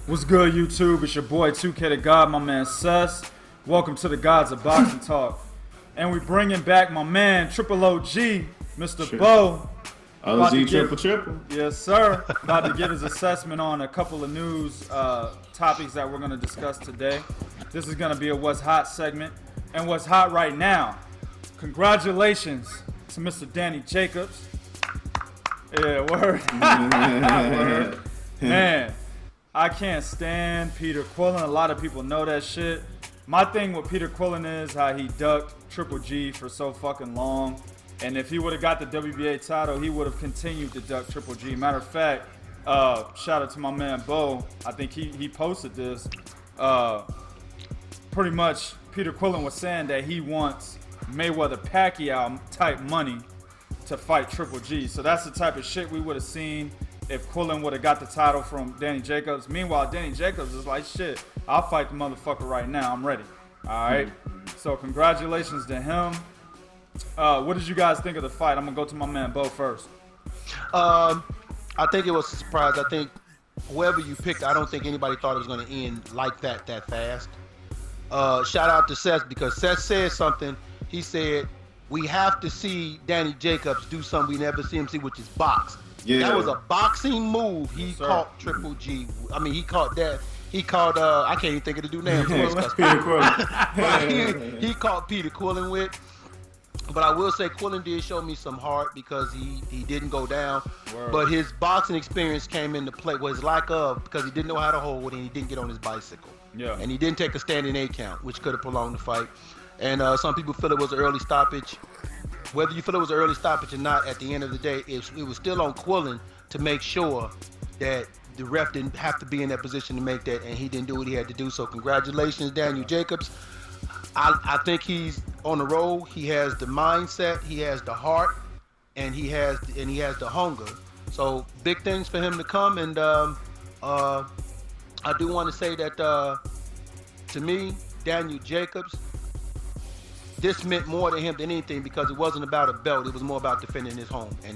What's good, YouTube? It's your boy 2K the God, my man Sess. Welcome to the Gods of Boxing Talk. And we bringing back my man, Triple OG, Mr. Bo. OG triple. Yes, sir. About to give his assessment on a couple of news topics that we're going to discuss today. This is going to be a What's Hot segment. And what's hot right now, congratulations to Mr. Danny Jacobs. Yeah, word. Word. Man, I can't stand Peter Quillin. A lot of people know that shit. My thing with Peter Quillin is how he ducked Triple G for so fucking long. And if he would have got the WBA title, he would have continued to duck Triple G. Matter of fact, shout out to my man Bo. I think he posted this. Pretty much, Peter Quillin was saying that he wants Mayweather Pacquiao type money to fight Triple G. So that's the type of shit we would have seen if Quillin would have got the title from Danny Jacobs. Meanwhile, Danny Jacobs is like, shit, I'll fight the motherfucker right now. I'm ready. All right. So congratulations to him. What did you guys think of the fight? I'm going to go to my man Bo first. I think it was a surprise. I think whoever you picked, I don't think anybody thought it was going to end like that fast. Shout out to Seth, because Seth said something. He said, we have to see Danny Jacobs do something we never see him see, which is box. Yeah. That was a boxing move. He caught Triple G. I mean, he caught that. He caught, I can't even think of the dude's name. Peter Quillin. he caught Peter Quillin with. But I will say Quillin did show me some heart because he didn't go down. Word. But his boxing experience came into play, was lack of, because he didn't know how to hold and he didn't get on his bicycle. Yeah. And he didn't take a standing 8 count, which could have prolonged the fight. And some people feel it was an early stoppage. Whether you feel it was an early stoppage or not, at the end of the day, it was still on Quillin to make sure that the ref didn't have to be in that position to make that, and he didn't do what he had to do. So congratulations, Daniel Jacobs. I think he's on the roll. He has the mindset, he has the heart, and he has the hunger. So big things for him to come. And I do want to say that to me, Daniel Jacobs, this meant more to him than anything, because it wasn't about a belt. It was more about defending his home, and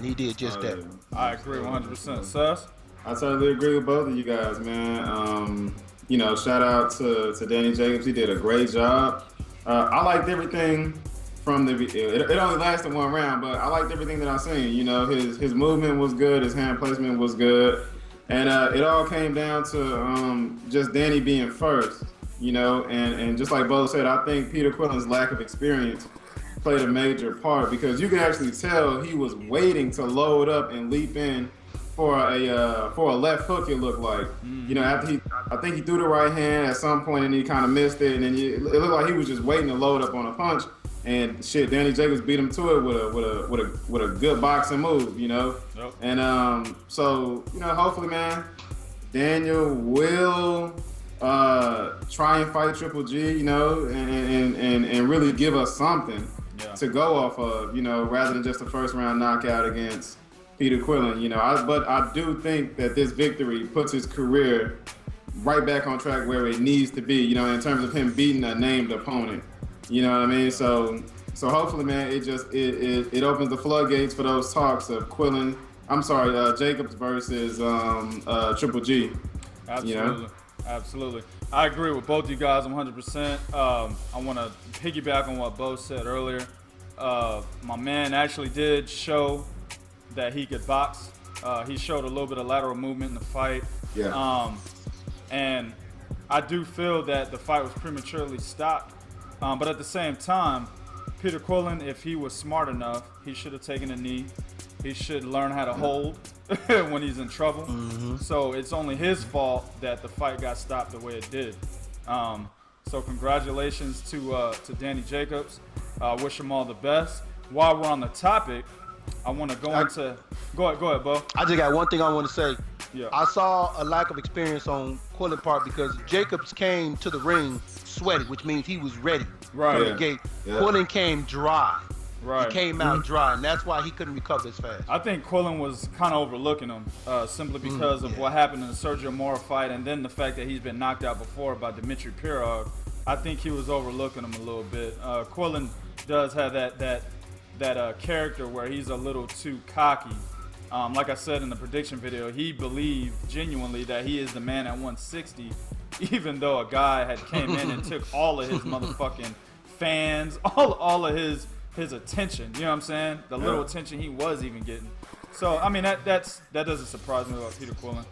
he did just that. Yeah. I agree 100%. Sus? I totally agree with both of you guys, man. Shout out to Danny Jacobs. He did a great job. I liked everything from the. It only lasted 1 round, but I liked everything that I seen. You know, his movement was good, his hand placement was good, and it all came down to just Danny being first. You know, and just like Bo said, I think Peter Quillin's lack of experience played a major part, because you can actually tell he was waiting to load up and leap in for a left hook. It looked like, you know, after I think he threw the right hand at some point and he kind of missed it, and then it looked like he was just waiting to load up on a punch. And shit, Danny Jacobs beat him to it with a good boxing move, you know. Yep. And so, you know, hopefully, man, Daniel will try and fight Triple G, you know, and really give us something to go off of, you know, rather than just a first round knockout against Peter Quillin, you know. But I do think that this victory puts his career right back on track where it needs to be, you know, in terms of him beating a named opponent. You know what I mean? So hopefully, man, it opens the floodgates for those talks of Jacobs versus Triple G. Absolutely. You know? Absolutely. I agree with both you guys 100%. I want to piggyback on what Bo said earlier. My man actually did show that he could box. He showed a little bit of lateral movement in the fight. Yeah. And I do feel that the fight was prematurely stopped. But at the same time, Peter Quillin, if he was smart enough, he should have taken a knee. He should learn how to hold when he's in trouble. Mm-hmm. So it's only his fault that the fight got stopped the way it did. So congratulations to Danny Jacobs. Wish him all the best. While we're on the topic, I want to go into. Go ahead, Bo. I just got one thing I want to say. Yeah. I saw a lack of experience on Quillin's part, because Jacobs came to the ring sweaty, which means he was ready from the gate. Yeah. Quillin came dry. Right. He came out dry, and that's why he couldn't recover as fast. I think Quillin was kind of overlooking him simply because of what happened in the Sergio Mora fight, and then the fact that he's been knocked out before by Dmitry Pirog. I think he was overlooking him a little bit. Quillin does have that character where he's a little too cocky Like I said in the prediction video, he believed genuinely that he is the man at 160, even though a guy had came in and took all of his motherfucking fans, all of his attention. You know what I'm saying? The little attention he was even getting. So I mean that doesn't surprise me about Peter Quillen.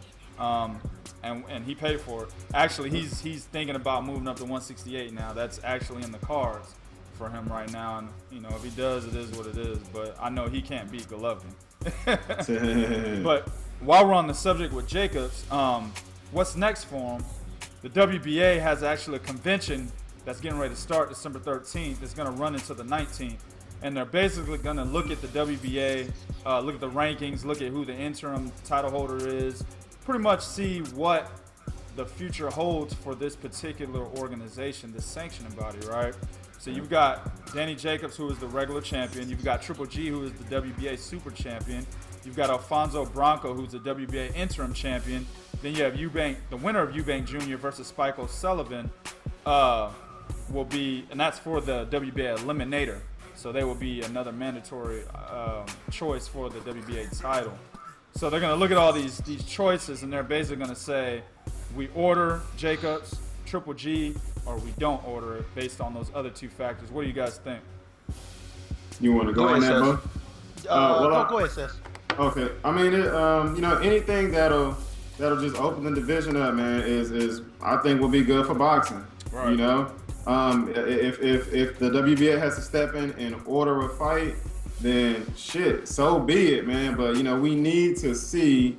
And he paid for it. Actually, he's thinking about moving up to 168 now. That's actually in the cards for him right now. And you know, if he does, it is what it is. But I know he can't beat Golovkin. But while we're on the subject with Jacobs, what's next for him? The WBA has actually a convention that's getting ready to start December 13th. It's going to run into the 19th. And they're basically going to look at the WBA, look at the rankings, look at who the interim title holder is, pretty much see what the future holds for this particular organization, this sanctioning body, right? So you've got Danny Jacobs, who is the regular champion. You've got Triple G, who is the WBA super champion. You've got Alfonso Bronco, who's the WBA interim champion. Then you have Eubank, the winner of Eubank Jr. versus Spike O'Sullivan will be, and that's for the WBA eliminator. So they will be another mandatory choice for the WBA title. So they're going to look at all these choices, and they're basically going to say, we order Jacobs, Triple G, or we don't order it based on those other two factors. What do you guys think? You want to go on that, Bo? Go ahead, Seth. Okay. I mean, you know, anything that'll just open the division up, man, is I think will be good for boxing. Right. You know, if the WBA has to step in and order a fight, then shit, so be it, man. But you know, we need to see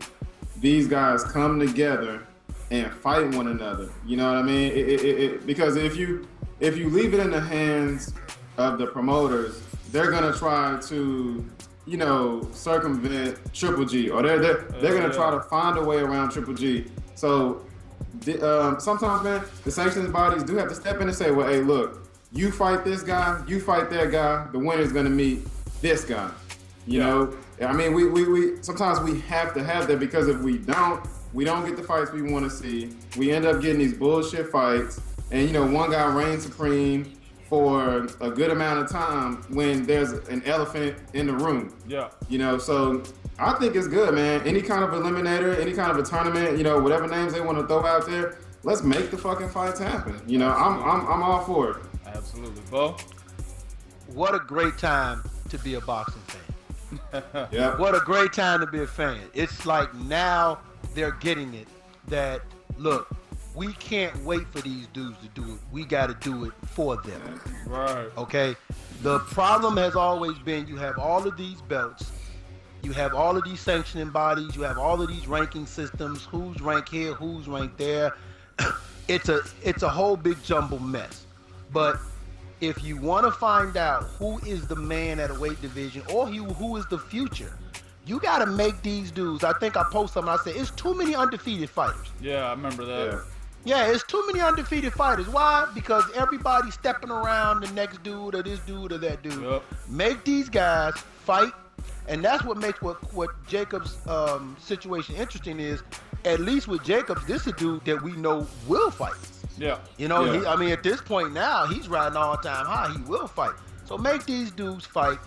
these guys come together and fight one another. You know what I mean? Because if you leave it in the hands of the promoters, they're gonna try to, you know, circumvent Triple G, or they're gonna try to find a way around Triple G. So sometimes, man, the sanctions bodies do have to step in and say, well, hey, look, you fight this guy, you fight that guy, the winner's gonna meet this guy. You know, I mean, we sometimes we have to have that, because if we don't get the fights we want to see. We end up getting these bullshit fights, and you know, one guy reigns supreme for a good amount of time when there's an elephant in the room. Yeah. You know, so I think it's good, man. Any kind of eliminator, any kind of a tournament, you know, whatever names they want to throw out there, let's make the fucking fights happen. You know, I'm all for it. Absolutely, Bo. What a great time to be a boxing fan. Yeah. What a great time to be a fan. It's like now they're getting it that, look, we can't wait for these dudes to do it. We got to do it for them. Right. Okay? The problem has always been you have all of these belts, you have all of these sanctioning bodies, you have all of these ranking systems, who's ranked here, who's ranked there. It's a whole big jumble mess. But if you want to find out who is the man at a weight division, or who is the future, you got to make these dudes. I think I posted something. I said, it's too many undefeated fighters. Yeah, I remember that. Yeah, it's too many undefeated fighters. Why? Because everybody's stepping around the next dude or this dude or that dude. Yep. Make these guys fight. And that's what makes what Jacobs' situation interesting is, at least with Jacobs, this is a dude that we know will fight. Yeah. You know, I mean, at this point now, he's riding all-time high. He will fight. So make these dudes fight.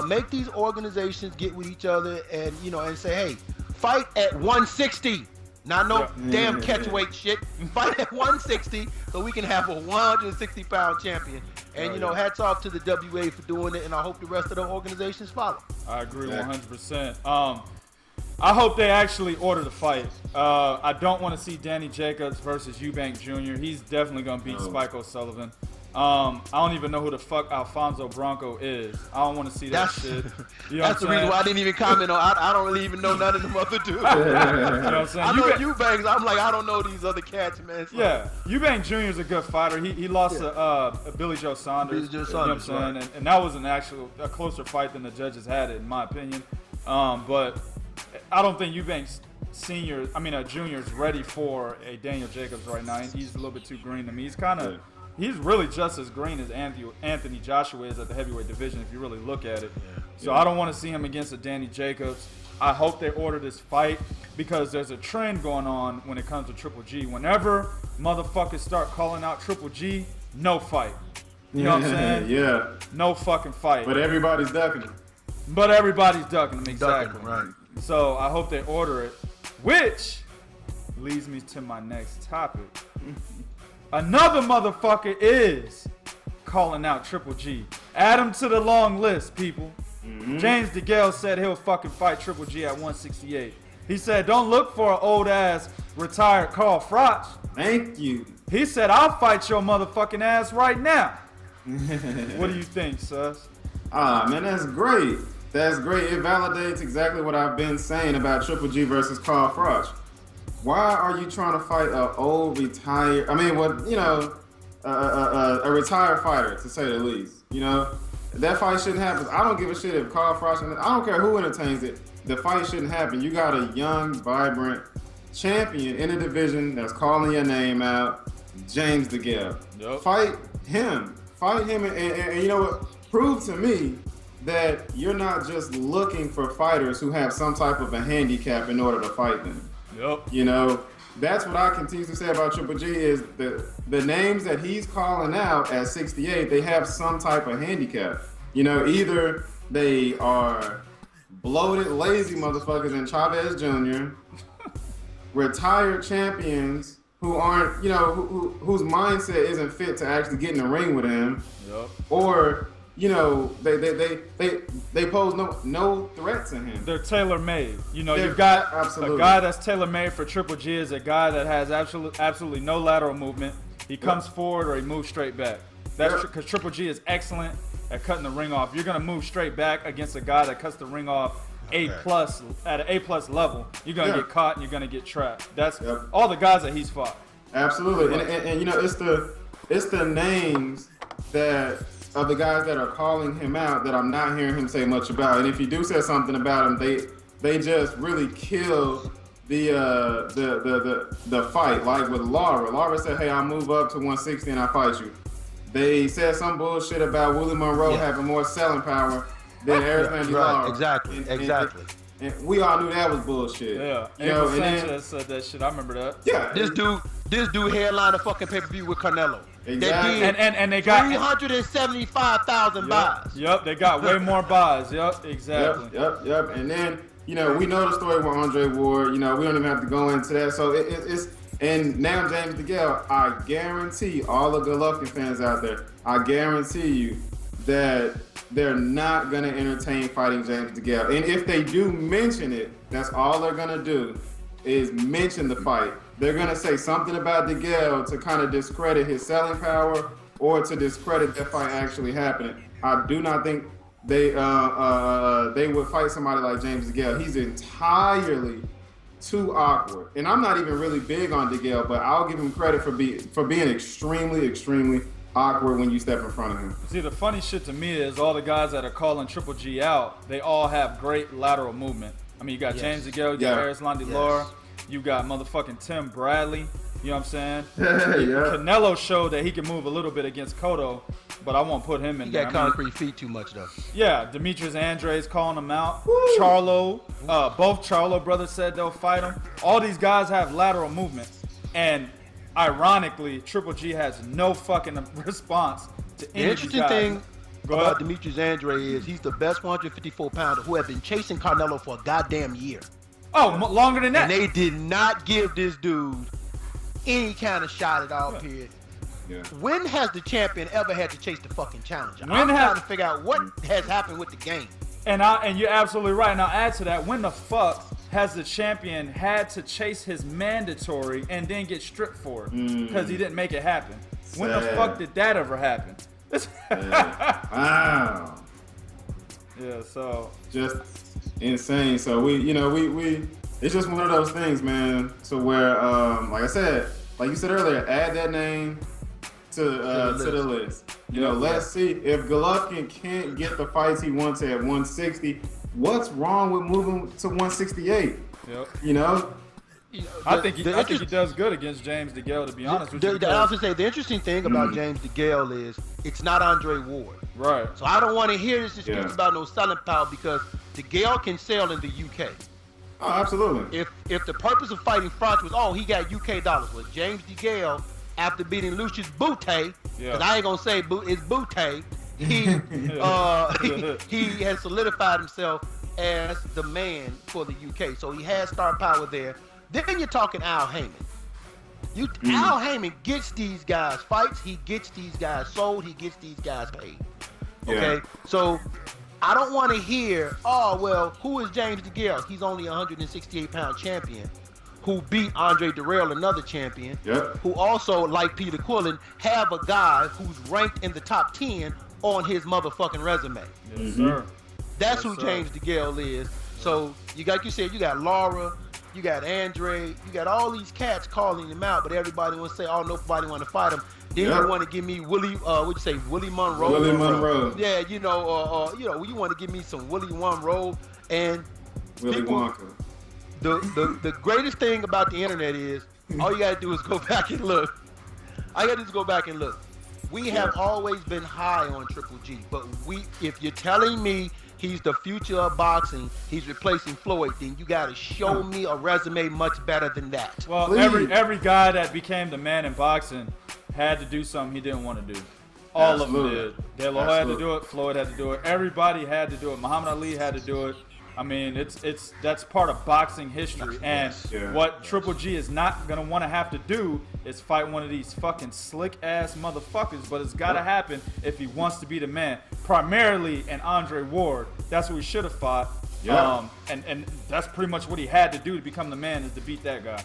Make these organizations get with each other and, you know, and say, hey, fight at 160. Not no damn catchweight shit. Fight at 160 so we can have a 160-pound champion. And, you know, hats off to the WA for doing it, and I hope the rest of the organizations follow. I agree 100%. I hope they actually order the fight. I don't want to see Danny Jacobs versus Eubank Jr. He's definitely going to beat Spike O'Sullivan. I don't even know who the fuck Alfonso Bronco is. I don't want to see that shit. You know that's the reason why I didn't even comment on. I don't really even know none of them other dudes. You know what I'm saying? I know Eubanks. I'm like, I don't know these other cats, man. So. Yeah, Eubank Jr. is a good fighter. He lost to Billy Joe Saunders. Billy Joe Saunders, you know what I'm saying? right. And that was a closer fight than the judges had it, in my opinion. But I don't think Eubanks Jr. is ready for a Daniel Jacobs right now. He's a little bit too green to me. He's really just as green as Anthony Joshua is at the heavyweight division if you really look at it. So I don't want to see him against a Danny Jacobs. I hope they order this fight because there's a trend going on when it comes to Triple G. Whenever motherfuckers start calling out Triple G, no fight. You know what I'm saying? Yeah. No fucking fight. But everybody's ducking him. But everybody's ducking him, exactly. Right. So I hope they order it, which leads me to my next topic. Another motherfucker is calling out Triple G. Add him to the long list, people. James DeGale said he'll fucking fight Triple G at 168. He said, don't look for an old ass retired Carl Froch. Thank you. He said, I'll fight your motherfucking ass right now. What do you think, sus? Man, that's great. That's great. It validates exactly what I've been saying about Triple G versus Carl Froch. Why are you trying to fight a retired fighter, to say the least? You know, that fight shouldn't happen. I don't give a shit if Carl Froch, I don't care who entertains it. The fight shouldn't happen. You got a young, vibrant champion in a division that's calling your name out, James DeGale. Yep. Fight him, and you know what? Prove to me that you're not just looking for fighters who have some type of a handicap in order to fight them. Yep. You know, that's what I continue to say about Triple G is the names that he's calling out at 68, they have some type of handicap. You know, either they are bloated, lazy motherfuckers in Chavez Jr., retired champions who aren't, you know, whose mindset isn't fit to actually get in the ring with him, Yep. or you know, they pose no threat to him. They're tailor-made. You know, you've got absolutely. a guy that's tailor-made for Triple G is a guy that has absolutely no lateral movement. He comes forward or he moves straight back. That's because Triple G is excellent at cutting the ring off. You're gonna move straight back against a guy that cuts the ring off A+ at an A+ level. You're gonna get caught and you're gonna get trapped. That's all the guys that he's fought. Absolutely, and you know, it's the names that of the guys that are calling him out that I'm not hearing him say much about. And if you do say something about him, they just really kill the fight. Like with Lara. Lara said, hey, I'll move up to 160 and I'll fight you. They said some bullshit about Willie Monroe having more selling power than Arizona Lara. Exactly. And we all knew that was bullshit. Yeah. You know, and Sanchez said that shit. I remember that. Yeah. This dude headlined a fucking pay-per-view with Canelo. Exactly. And they got 375,000 buys. Yep, they got way more buys. Yep, exactly. Yep. And then, you know, we know the story with Andre Ward. You know, we don't even have to go into that. So it's and now James DeGale, I guarantee all the Golovkin fans out there, I guarantee you that they're not going to entertain fighting James DeGale. And if they do mention it, that's all they're going to do is mention the fight. They're going to say something about DeGale to kind of discredit his selling power or to discredit that fight actually happening. I do not think they would fight somebody like James DeGale. He's entirely too awkward. And I'm not even really big on DeGale, but I'll give him credit for being extremely, extremely awkward when you step in front of him. See, the funny shit to me is all the guys that are calling Triple G out, they all have great lateral movement. I mean, you got James DeGale, you got Arislan Lara, you got motherfucking Tim Bradley. You know what I'm saying? Canelo showed that he can move a little bit against Cotto, but I won't put him in there. He got concrete feet too much, though. Yeah, Demetrius Andre's calling him out. Charlo, both Charlo brothers said they'll fight him. All these guys have lateral movement. And ironically, Triple G has no fucking response to any of these guys. The interesting thing about Demetrius Andre is he's the best 154-pounder who have been chasing Canelo for a goddamn year. Oh, longer than that. And they did not give this dude any kind of shot at all, period. Yeah. When has the champion ever had to chase the fucking challenger? I'm trying to figure out what has happened with the game. And you're absolutely right. And I'll add to that, when the fuck has the champion had to chase his mandatory and then get stripped for it because he didn't make it happen? When the fuck did that ever happen? Wow. Yeah, so just insane. So we it's just one of those things, man. So where, like I said, like you said earlier, add that name to the list. You know, let's see if Golovkin can't get the fights he wants at 160. What's wrong with moving to 168? Yep. You know. I think he does good against James DeGale, to be honest with you. I was going to say, the interesting thing about James DeGale is it's not Andre Ward. Right. So I don't want to hear this excuse about no selling power because DeGale can sell in the UK. Oh, absolutely. If the purpose of fighting Froch was, he got UK dollars. Well, James DeGale, after beating Lucius Bute, because I ain't going to say it's Bute, he has solidified himself as the man for the UK. So he has star power there. Then you're talking Al Heyman. Al Heyman gets these guys fights. He gets these guys sold. He gets these guys paid. Okay, so I don't want to hear, oh, well, who is James DeGale? He's only a 168-pound champion who beat Andre Dirrell, another champion, who also, like Peter Quillen, have a guy who's ranked in the top 10 on his motherfucking resume. Yes, sir. That's who James DeGale is. So, like you said, you got Laura, you got Andre, you got all these cats calling him out, but everybody want to say, oh, nobody want to fight him. Then you want to give me Willie, what'd you say, Willie Monroe? Willie Monroe. Yeah, you know, you want to give me some Willie Monroe and Willie Wonka. The greatest thing about the internet is all you gotta do is go back and look. All you gotta do is go back and look. We have always been high on Triple G, but if you're telling me he's the future of boxing, he's replacing Floyd, then you gotta show me a resume much better than that. Well, every guy that became the man in boxing had to do something he didn't want to do. All of them did. De La Hoya had to do it. Floyd had to do it. Everybody had to do it. Muhammad Ali had to do it. I mean, that's part of boxing history. And what Triple G is not gonna want to have to do is fight one of these fucking slick ass motherfuckers. But it's gotta happen if he wants to be the man. Primarily an Andre Ward. That's what he should have fought. And that's pretty much what he had to do to become the man, is to beat that guy.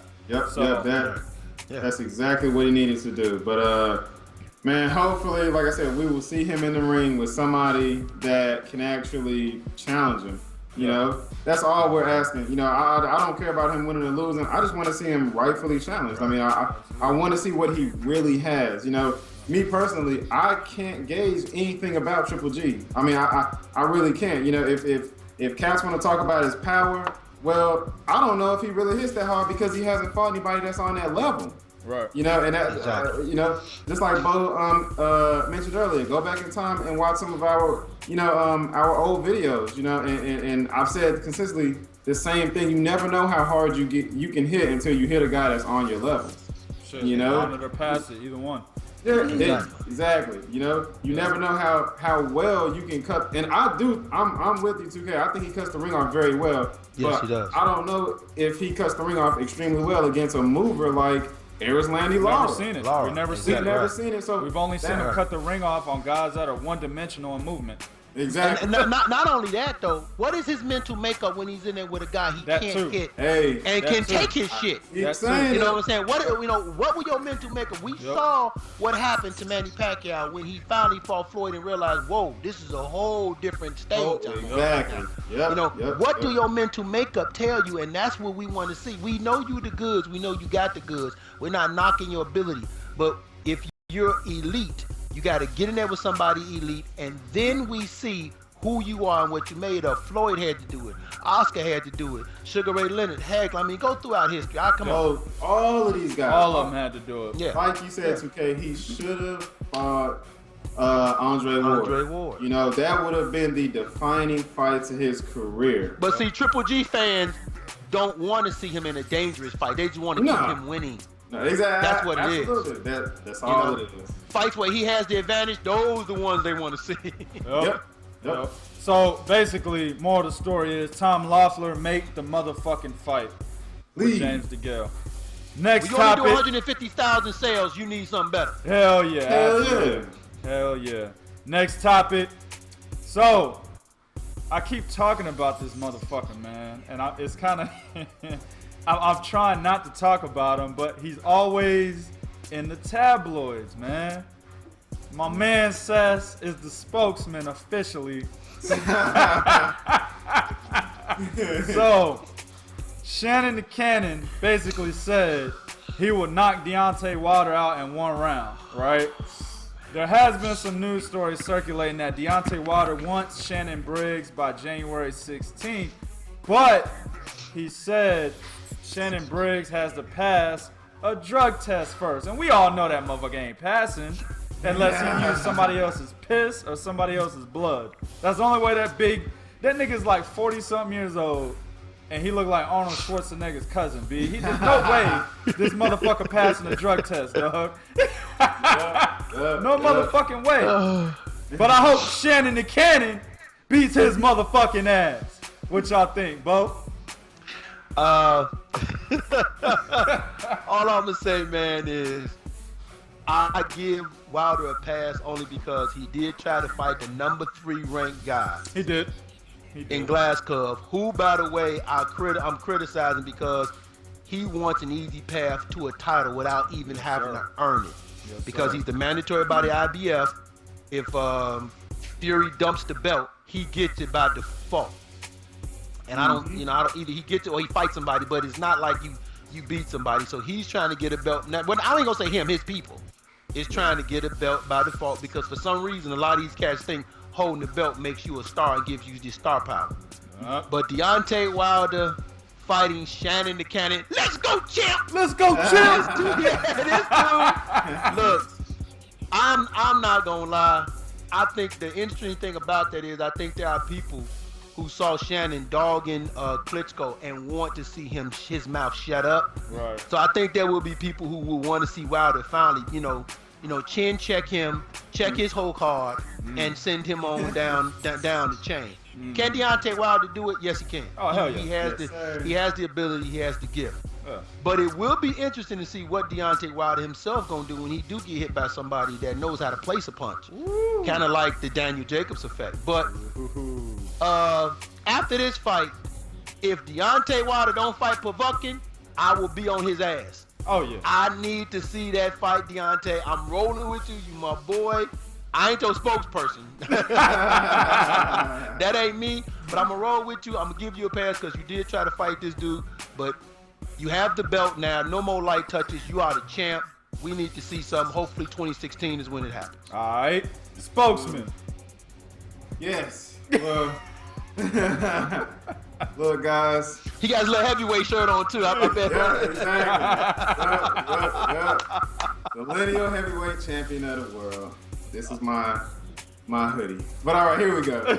That's exactly what he needed to do. But man, hopefully, like I said, we will see him in the ring with somebody that can actually challenge him. You know, that's all we're asking. You know, I don't care about him winning or losing. I just want to see him rightfully challenged. I mean, I want to see what he really has. You know, me personally, I can't gauge anything about Triple G. I mean, I really can't. You know, if cats want to talk about his power, well, I don't know if he really hits that hard because he hasn't fought anybody that's on that level. Right. You know, and that, you know, just like Bo mentioned earlier, go back in time and watch some of our, you know, our old videos, you know, and I've said consistently the same thing. You never know how hard you can hit until you hit a guy that's on your level. Shit, you know, on it or pass it, either one. Yeah, exactly. You know, you never know how well you can cut. And I'm with you, 2K. I think he cuts the ring off very well. Yes, but he does. I don't know if he cuts the ring off extremely well against a mover like Erislandy Lara. Never seen it. We've never seen it. So we've only seen him cut the ring off on guys that are one-dimensional in movement. Exactly. And not only that though, what is his mental makeup when he's in there with a guy he can't hit and can take his shit? You know what I'm saying? What were your mental makeup? We saw what happened to Manny Pacquiao when he finally fought Floyd and realized, whoa, this is a whole different stage. Exactly. You know, what do your mental makeup tell you? And that's what we want to see. We know you the goods. We know you got the goods. We're not knocking your ability. But if you're elite, you got to get in there with somebody elite, and then we see who you are and what you made of. Floyd had to do it. Oscar had to do it. Sugar Ray Leonard, heck, I mean, go throughout history. All of these guys. All of them had to do it. Yeah. Like you said, 2K, he should have fought Andre Ward. You know, that would have been the defining fight to his career. But see, Triple G fans don't want to see him in a dangerous fight. They just want to keep him winning. No, exactly. That's what it is. That's all it is. Fights where he has the advantage, those are the ones they want to see. Yep. So basically, more of the story is Tom Loeffler make the motherfucking fight with James DeGale. Next topic. You only do 150,000 sales, you need something better. Hell yeah. Hell yeah. Next topic. So, I keep talking about this motherfucker, man, and it's kind of I'm trying not to talk about him, but he's always in the tabloids, man. My man Sess is the spokesman officially. So, Shannon the Cannon basically said he would knock Deontay Wilder out in one round, right? There has been some news stories circulating that Deontay Wilder wants Shannon Briggs by January 16th, but he said Shannon Briggs has to pass a drug test first. And we all know that motherfucker ain't passing unless he used somebody else's piss or somebody else's blood. That's the only way that nigga's like 40-something years old and he look like Arnold Schwarzenegger's cousin, B. There's no way this motherfucker passing a drug test, dog. No motherfucking way. But I hope Shannon the Cannon beats his motherfucking ass. What y'all think, Bo? All I'm gonna say, man, is I give Wilder a pass only because he did try to fight the number 3 ranked guy He did. in Glasgow, who, by the way, I'm criticizing because he wants an easy path to a title without even having to earn it. Yes, Because sir. he's the mandatory by the IBF. If Fury dumps the belt, he gets it by default. And I don't either he gets it or he fights somebody, but it's not like you beat somebody. So he's trying to get a belt. Now, I ain't gonna say him, his people is trying to get a belt by default because for some reason a lot of these cats think holding the belt makes you a star and gives you this star power. But Deontay Wilder fighting Shannon the Cannon. Let's go, champ! Let's go, champ! This dude. Look, I'm not gonna lie. I think the interesting thing about that is I think there are people who saw Shannon dogging Klitschko and want to see his mouth shut up. Right. So I think there will be people who will want to see Wilder finally, chin check him, check his whole card, and send him on down the chain. Can Deontay Wilder do it? Yes, he can. Oh, hell yeah. He has the ability. He has the gift. Yeah. But it will be interesting to see what Deontay Wilder himself gonna do when he do get hit by somebody that knows how to place a punch. Kind of like the Daniel Jacobs effect. But after this fight, if Deontay Wilder don't fight Golovkin, I will be on his ass. Oh, yeah. I need to see that fight, Deontay. I'm rolling with you, my boy. I ain't your spokesperson. That ain't me, but I'm gonna roll with you. I'm gonna give you a pass because you did try to fight this dude, but you have the belt now. No more light touches. You are the champ. We need to see something. Hopefully 2016 is when it happens. All right. Spokesman. Yes. Well, look, guys. He got his little heavyweight shirt on too. I bet. Yeah, exactly. Yep. The lineal heavyweight champion of the world. This is my hoodie. But all right, here we go.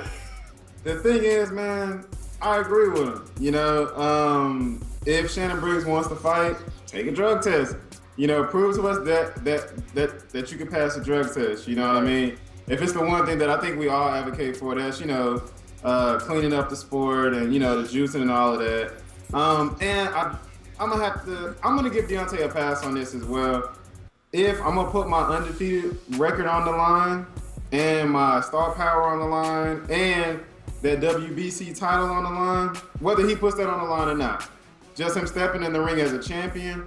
The thing is, man, I agree with him. If Shannon Briggs wants to fight, take a drug test. Prove to us that you can pass a drug test. You know what I mean? If it's the one thing that I think we all advocate for, that's cleaning up the sport and the juicing and all of that. And I'm gonna give Deontay a pass on this as well. If I'm gonna put my undefeated record on the line and my star power on the line and that WBC title on the line, whether he puts that on the line or not, just him stepping in the ring as a champion,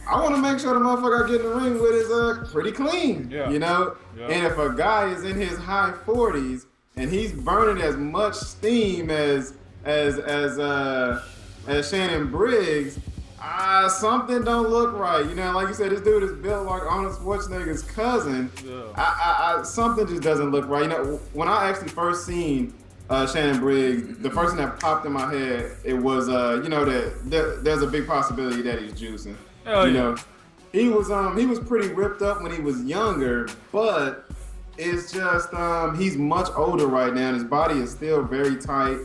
I want to make sure the motherfucker I get in the ring with is pretty clean. Yeah. Yeah. And if a guy is in his high 40s and he's burning as much steam as Shannon Briggs, something don't look right. Like you said, this dude is built like Arnold Schwarzenegger's cousin. Yeah. Something just doesn't look right. When I actually first seen Shannon Briggs, the first thing that popped in my head, it was that there's a big possibility that he's juicing. Yeah. He was pretty ripped up when he was younger, but it's just he's much older right now, and his body is still very tight.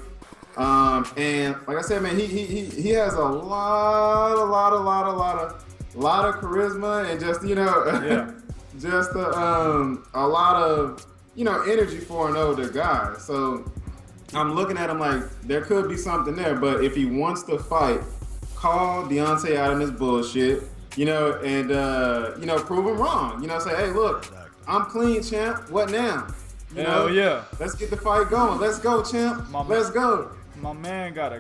And like I said, man, he has a lot of charisma and just just a lot of energy for an older guy. So I'm looking at him like there could be something there, but if he wants to fight, call Deontay out on this bullshit, and prove him wrong. Say, hey, look, I'm clean, champ. What now? Hell yeah. Let's get the fight going. Let's go, champ. Let's go. My man got a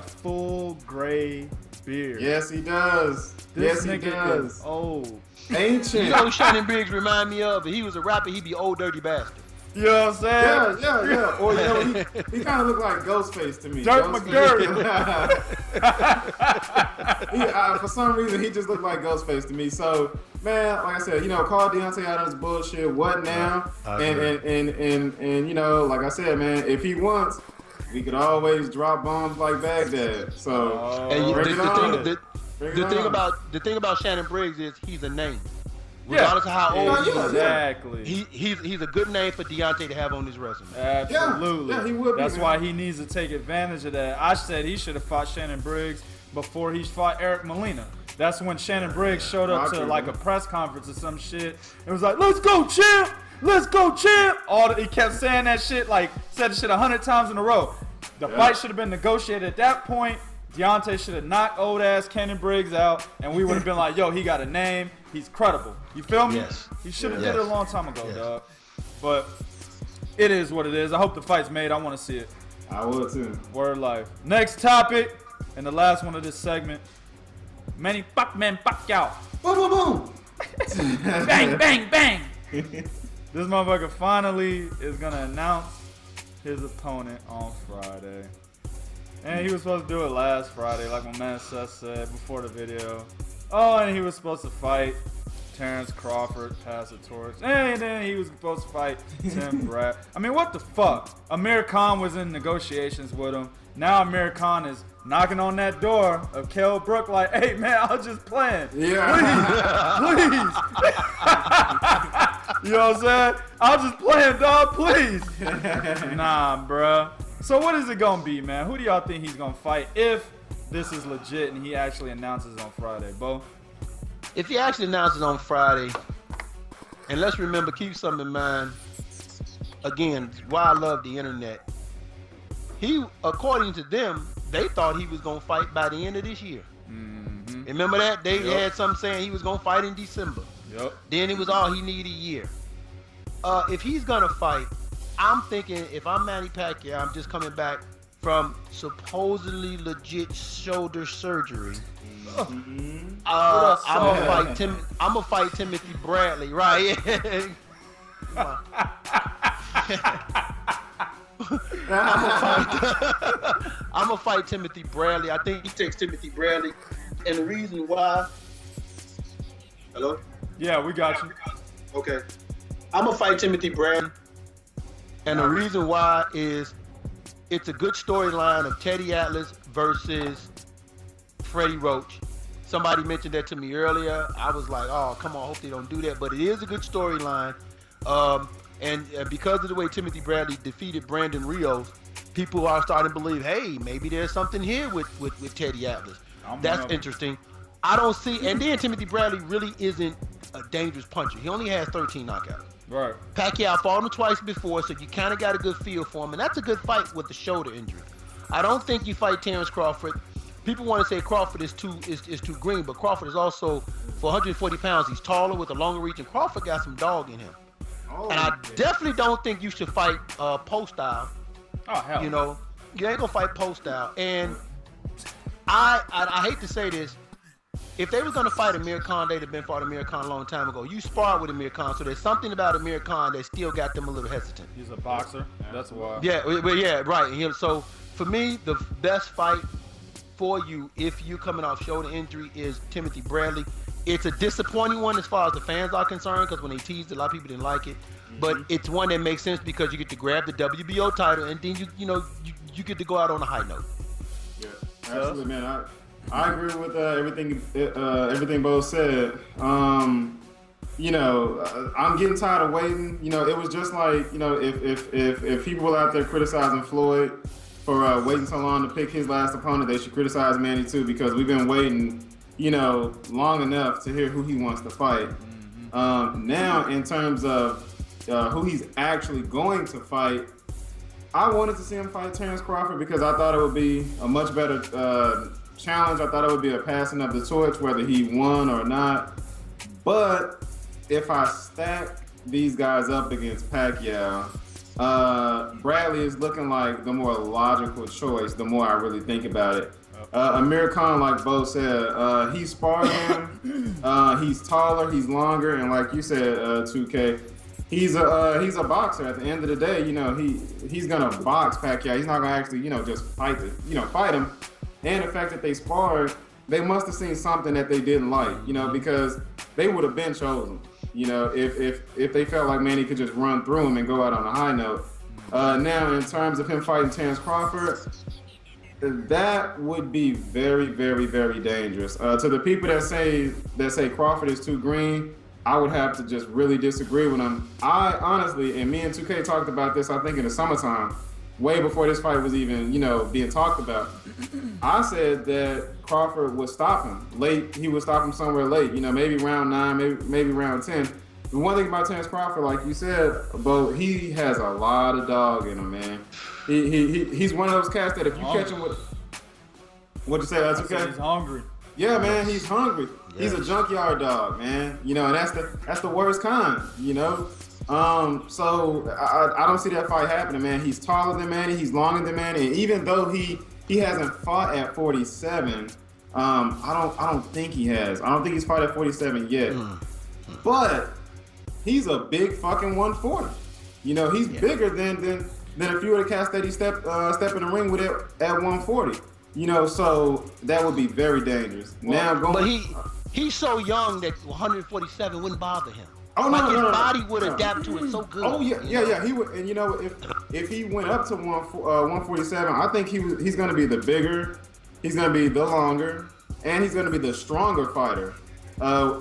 full gray beard. Yes, he does. This he nigga does. is old. Ancient. You know who Shannon Briggs remind me of? If he was a rapper, he'd be Old Dirty Bastard. You know what I'm saying? Yeah. Or he kind of looked like Ghostface to me. Dirt Ghostface. McDirt. For some reason, he just looked like Ghostface to me. So, man, like I said, call Deontay out of his bullshit. What now? And like I said, man, if he wants, we could always drop bombs like Baghdad. So, the thing about Shannon Briggs is he's a name. Regardless of how old he is. Exactly. He's a good name for Deontay to have on his resume. Absolutely. Yeah, he would be. That's why he needs to take advantage of that. I said he should have fought Shannon Briggs before he fought Eric Molina. That's when Shannon Briggs showed up to like a press conference or some shit. It was like, let's go, champ! Let's go, champ! He kept saying that shit, said the shit 100 times in a row. The fight should have been negotiated at that point. Deontay should have knocked old ass Kenan Briggs out, and we would have been like, yo, he got a name. He's credible. You feel me? Yes. He should have did it a long time ago, dog. But it is what it is. I hope the fight's made. I want to see it. I will too. Word life. Next topic, and the last one of this segment. Manny Pacquiao. Boom, boom, boom. Bang, bang, bang. This motherfucker finally is going to announce his opponent on Friday. And he was supposed to do it last Friday, like my man Seth said before the video. Oh, and he was supposed to fight Terrence Crawford, pass the torch. And then he was supposed to fight Tim Brad. I mean, what the fuck? Amir Khan was in negotiations with him. Now Amir Khan is knocking on that door of Kell Brook like, hey, man, I was just playing. Yeah. Please. You know what I'm saying? I was just playing, dog. Please. Nah, bruh. So what is it going to be, man? Who do y'all think he's going to fight if this is legit and he actually announces on Friday, Bo? If he actually announces on Friday, and let's remember, keep something in mind, again, why I love the internet. He, according to them, they thought he was going to fight by the end of this year. Mm-hmm. Remember that? They had something saying he was going to fight in December. Yep. Then it was all he needed a year. If he's going to fight, I'm thinking if I'm Manny Pacquiao, I'm just coming back from supposedly legit shoulder surgery. Mm-hmm. I'm gonna fight Timothy Bradley, right? I'm gonna fight Timothy Bradley. I think he takes Timothy Bradley, and the reason why. Hello? Yeah, we got you. Okay. I'm gonna fight Timothy Bradley, and the reason why is it's a good storyline of Teddy Atlas versus Freddie Roach. Somebody mentioned that to me earlier. I was like, oh, come on, hope they don't do that. But it is a good storyline. And because of the way Timothy Bradley defeated Brandon Rios, people are starting to believe, hey, maybe there's something here with Teddy Atlas. That's interesting. I don't see, and then Timothy Bradley really isn't a dangerous puncher. He only has 13 knockouts. Right. Pacquiao fought him twice before, so you kind of got a good feel for him, and that's a good fight with the shoulder injury. I don't think you fight Terrence Crawford. People want to say Crawford is too green, but Crawford is also, for 140 pounds, he's taller with a longer reach, and Crawford got some dog in him. Oh, and I definitely don't think you should fight post-style. Oh, hell. You know, you ain't gonna fight post-style. And I hate to say this, if they were gonna fight Amir Khan, they'd have been fought Amir Khan a long time ago. You sparred with Amir Khan, so there's something about Amir Khan that still got them a little hesitant. He's a boxer. That's why. Yeah, right. So for me, the best fight for you if you're coming off shoulder injury is Timothy Bradley. It's a disappointing one as far as the fans are concerned because when they teased it, a lot of people didn't like it. But it's one that makes sense because you get to grab the WBO title and then you get to go out on a high note. Yeah, absolutely, man. I agree with everything Bo said. I'm getting tired of waiting. It was just like, if people were out there criticizing Floyd for waiting so long to pick his last opponent, they should criticize Manny too because we've been waiting, long enough to hear who he wants to fight. Now, in terms of who he's actually going to fight, I wanted to see him fight Terrence Crawford because I thought it would be a much better challenge. I thought it would be a passing of the torch, whether he won or not. But if I stack these guys up against Pacquiao, Bradley is looking like the more logical choice the more I really think about it. Amir Khan, like Bo said, he sparred him. He's taller, he's longer, and like you said, 2K, he's a boxer. At the end of the day, he's gonna box Pacquiao. He's not gonna actually, just fight him. And the fact that they sparred, they must have seen something that they didn't like, because they would have been chosen. If they felt like Manny could just run through him and go out on a high note. Now, in terms of him fighting Terrence Crawford, that would be very, very, very dangerous. To the people that say Crawford is too green, I would have to just really disagree with them. I honestly, and me and 2K talked about this, I think in the summertime, way before this fight was even, being talked about. I said that Crawford would stop him late. He would stop him somewhere late, maybe round 9, maybe round 10. The one thing about Terrence Crawford, like you said, Bo, he has a lot of dog in him, man. He's one of those cats that if you catch him with, what'd you say? That's okay. He's hungry. Yeah, man, he's hungry. Yeah. He's a junkyard dog, man. You know, and that's the worst kind. You know, so I don't see that fight happening, man. He's taller than Manny. He's longer than Manny, and even though he hasn't fought at 47, I don't think he has. I don't think he's fought at 47 yet. But he's a big fucking 140. You know, he's bigger than a few of the cats that he step in the ring with at 140. You know, so that would be very dangerous. But he's so young that 147 wouldn't bother him. Oh, like no, his no, body would adapt to it so good. Oh yeah. He would, and you know, if he went up to 147, I think he's going to be the bigger, he's going to be the longer, and he's going to be the stronger fighter.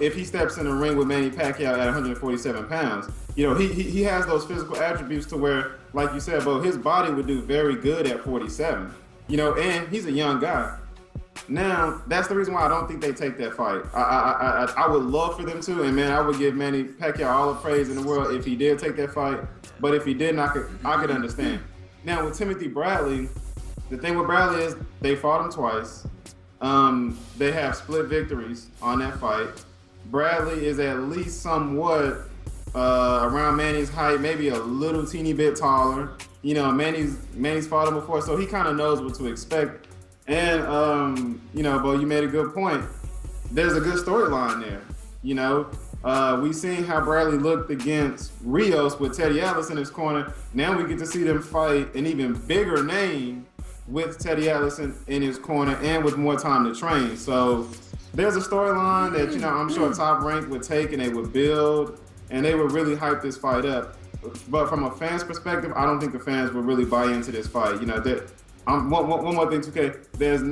If he steps in the ring with Manny Pacquiao at 147 pounds, you know, he has those physical attributes to where, like you said, Bo, his body would do very good at 47. You know, and he's a young guy. Now, that's the reason why I don't think they take that fight. I would love for them to, and man, I would give Manny Pacquiao all the praise in the world if he did take that fight. But if he didn't, I could understand. Now, with Timothy Bradley, the thing with Bradley is they fought him twice. They have split victories on that fight. Bradley is at least somewhat around Manny's height, maybe a little teeny bit taller. You know, Manny's fought him before, so he kind of knows what to expect. And you know, Bo, you made a good point. There's a good storyline there. You know, we seen how Bradley looked against Rios with Teddy Atlas in his corner. Now we get to see them fight an even bigger name with Teddy Atlas in his corner and with more time to train. So there's a storyline that, you know, I'm sure Top Rank would take and they would build and they would really hype this fight up. But from a fan's perspective, I don't think the fans would really buy into this fight. You know, one more thing, 2K. There's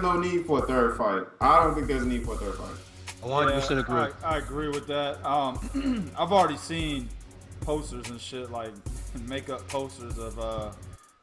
no need for a third fight. I don't think there's a need for a third fight. 100% agree. I agree with that. I've already seen posters and shit, like makeup posters of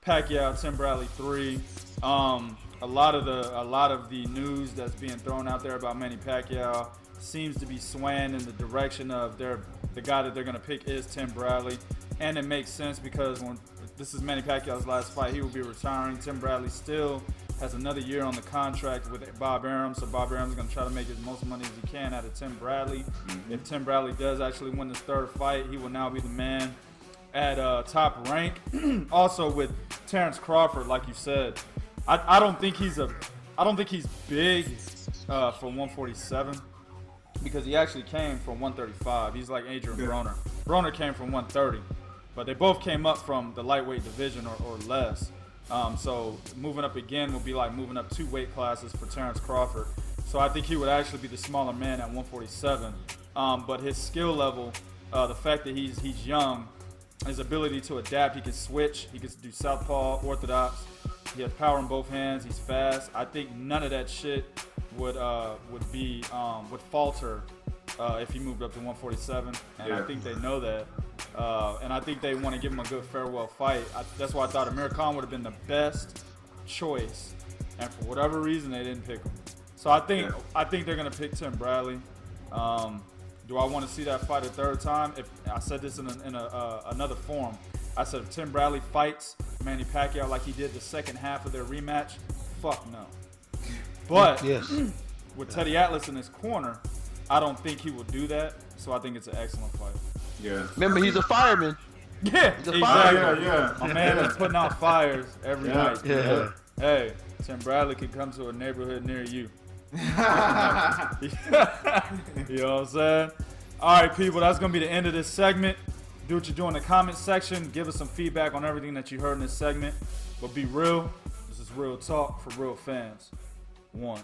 Pacquiao, Tim Bradley 3. A lot of the news that's being thrown out there about Manny Pacquiao seems to be swaying in the direction of the guy that they're gonna pick is Tim Bradley, and it makes sense because when this is Manny Pacquiao's last fight, he will be retiring. Tim Bradley still has another year on the contract with Bob Arum, so Bob Arum's gonna try to make as most money as he can out of Tim Bradley. If Tim Bradley does actually win this third fight, he will now be the man at Top Rank. Also with Terrence Crawford, like you said, I don't think he's big for 147 because he actually came from 135. He's like Adrian Broner. Broner came from 130, but they both came up from the lightweight division or less. So moving up again will be like moving up 2 weight classes for Terrence Crawford. So I think he would actually be the smaller man at 147. But his skill level, the fact that he's young, his ability to adapt, he can switch, he can do southpaw, orthodox. He has power in both hands. He's fast. I think none of that shit would falter if he moved up to 147. And I think they know that. And I think they want to give him a good farewell fight. That's why I thought Amir Khan would have been the best choice. And for whatever reason, they didn't pick him. So I think they're gonna pick Tim Bradley. Do I want to see that fight a third time? If I said this in another forum, I said if Tim Bradley fights Manny Pacquiao like he did the second half of their rematch, fuck no. But with Teddy Atlas in his corner, I don't think he will do that. So I think it's an excellent fight. Yeah. Remember, he's a fireman. Yeah, He's a exactly. fireman. Yeah. My man is putting out fires every night. Yeah. Hey, Tim Bradley could come to a neighborhood near you. You know what I'm saying? All right, people, that's going to be the end of this segment. Do what you do in the comment section. Give us some feedback on everything that you heard in this segment. But be real. This is real talk for real fans. 1.